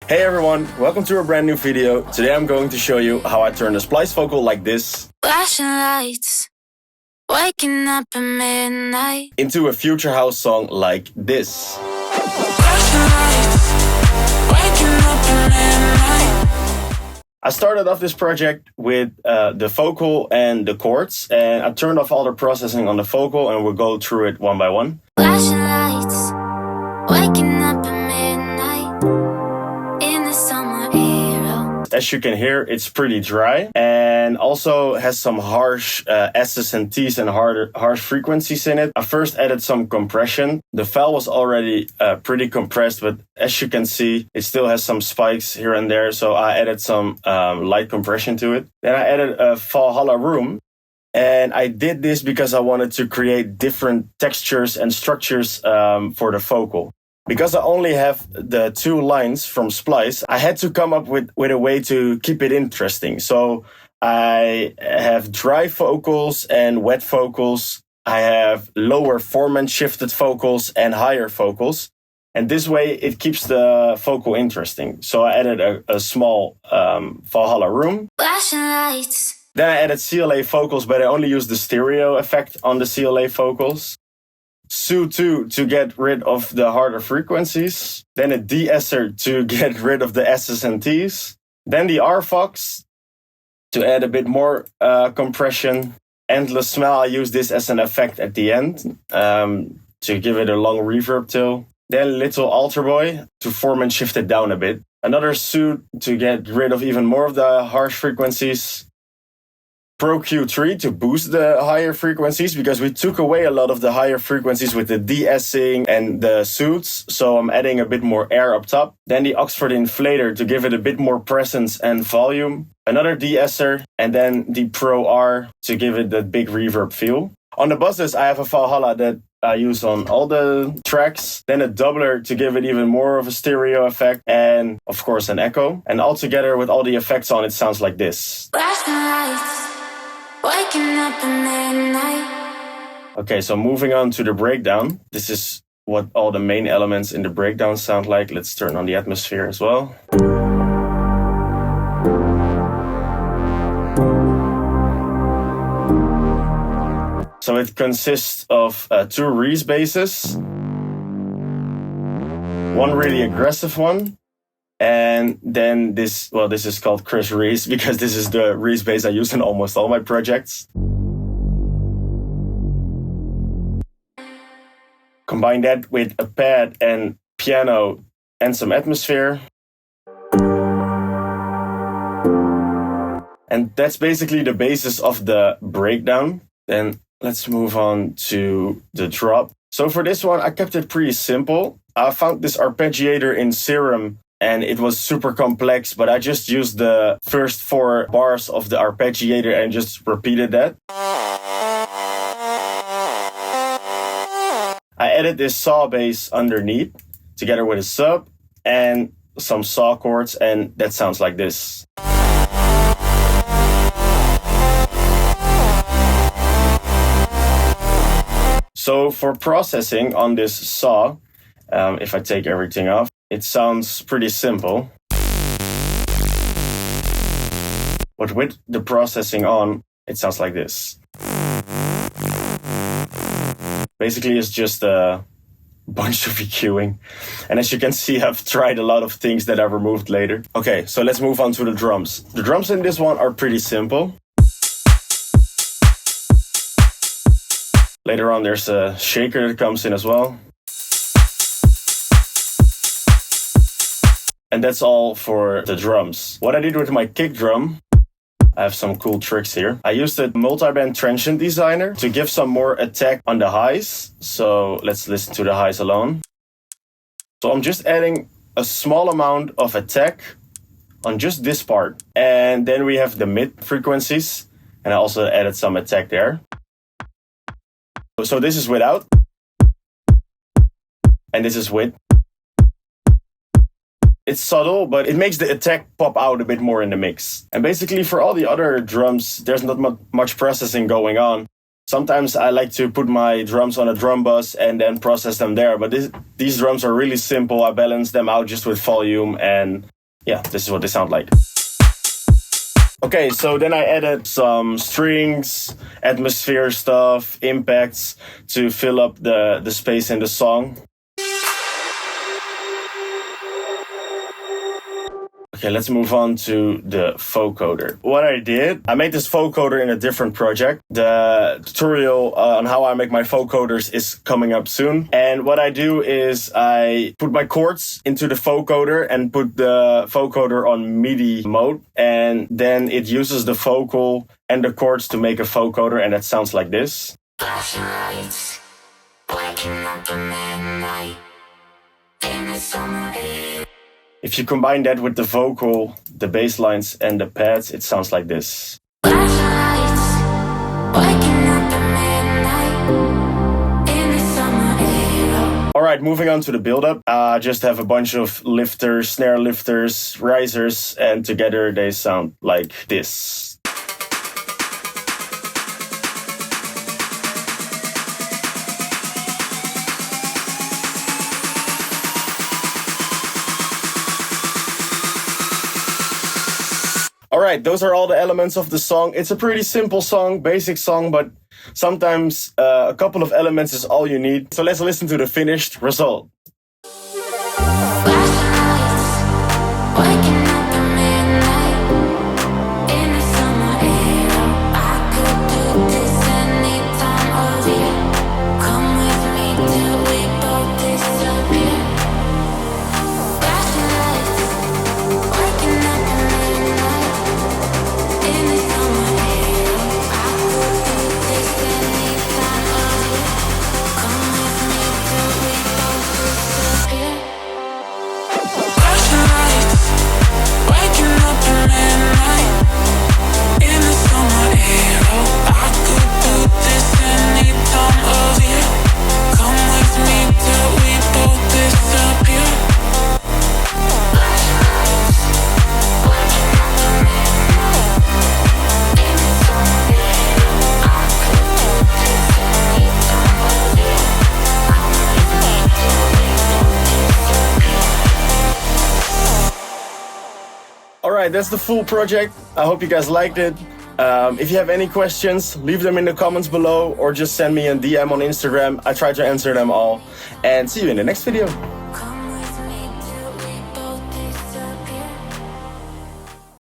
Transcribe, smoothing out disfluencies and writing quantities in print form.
Hey everyone, welcome to a brand new video. Today I'm going to show you how I turn a Splice vocal like this flashing lights, waking up at midnight into a future house song like this. Flashing lights, waking up at midnight. I started off this project with the vocal and the chords, and I turned off all the processing on the vocal, and we'll go through it one by one. Flashing lights, waking up at midnight in the summer era. As you can hear, it's pretty dry and also has some harsh S's and T's and harsh frequencies in it. I first added some compression. The file was already pretty compressed, but as you can see, it still has some spikes here and there. So I added some light compression to it. Then I added a Valhalla room. And I did this because I wanted to create different textures and structures for the vocal. Because I only have the two lines from Splice, I had to come up with a way to keep it interesting. So I have dry vocals and wet vocals. I have lower four-man shifted vocals and higher vocals. And this way it keeps the vocal interesting. So I added a small Valhalla room. Flashing lights. Then I added CLA vocals, but I only used the stereo effect on the CLA vocals. Su2 to get rid of the harder frequencies. Then a de-esser to get rid of the S's and T's. Then the RFox to add a bit more compression. Endless smell, I use this as an effect at the end to give it a long reverb till. Then Little Alter Boy to form and shift it down a bit. Another Su to get rid of even more of the harsh frequencies. Pro Q3 to boost the higher frequencies because we took away a lot of the higher frequencies with the de-essing and the suits. So I'm adding a bit more air up top. Then the Oxford Inflator to give it a bit more presence and volume. Another de-esser, and then the Pro R to give it that big reverb feel. On the buses, I have a Valhalla that I use on all the tracks. Then a doubler to give it even more of a stereo effect. And of course an echo. And all together with all the effects on, it sounds like this. Flashing lights, waking up at midnight. Okay, so moving on to the breakdown. This is what all the main elements in the breakdown sound like. Let's turn on the atmosphere as well. So it consists of two Reeve basses, one really aggressive one, and then this is called Kriss Reeve because this is the Reeve bass I use in almost all my projects. Combine that with a pad and piano and some atmosphere. And that's basically the basis of the breakdown. Then let's move on to the drop. So for this one, I kept it pretty simple. I found this arpeggiator in Serum and it was super complex, but I just used the first 4 bars of the arpeggiator and just repeated that. I added this saw bass underneath together with a sub and some saw chords, and that sounds like this. So for processing on this saw, if I take everything off, it sounds pretty simple. But with the processing on, it sounds like this. Basically, it's just a bunch of EQing. And as you can see, I've tried a lot of things that I've removed later. Okay, so let's move on to the drums. The drums in this one are pretty simple. Later on, there's a shaker that comes in as well. And that's all for the drums. What I did with my kick drum, I have some cool tricks here. I used a multi-band transient designer to give some more attack on the highs. So let's listen to the highs alone. So I'm just adding a small amount of attack on just this part. And then we have the mid frequencies. And I also added some attack there. So this is without. And this is with. It's subtle, but it makes the attack pop out a bit more in the mix. And basically for all the other drums, there's not much processing going on. Sometimes I like to put my drums on a drum bus and then process them there. But these drums are really simple. I balance them out just with volume and yeah, this is what they sound like. Okay, so then I added some strings, atmosphere stuff, impacts to fill up the space in the song. Okay, let's move on to the vocoder. What I did, I made this vocoder in a different project. The tutorial on how I make my vocoders is coming up soon. And what I do is I put my chords into the vocoder and put the vocoder on MIDI mode. And then it uses the vocal and the chords to make a vocoder, and that sounds like this. Flashing lights, waking up at midnight in the summer air. If you combine that with the vocal, the bass lines, and the pads, it sounds like this. Alright, moving on to the build-up. Just have a bunch of lifters, snare lifters, risers, and together they sound like this. Alright, those are all the elements of the song. It's a pretty simple song, basic song, but sometimes a couple of elements is all you need. So let's listen to the finished result. Alright, that's the full project. I hope you guys liked it. If you have any questions, leave them in the comments below or just send me a DM on Instagram. I try to answer them all. And see you in the next video.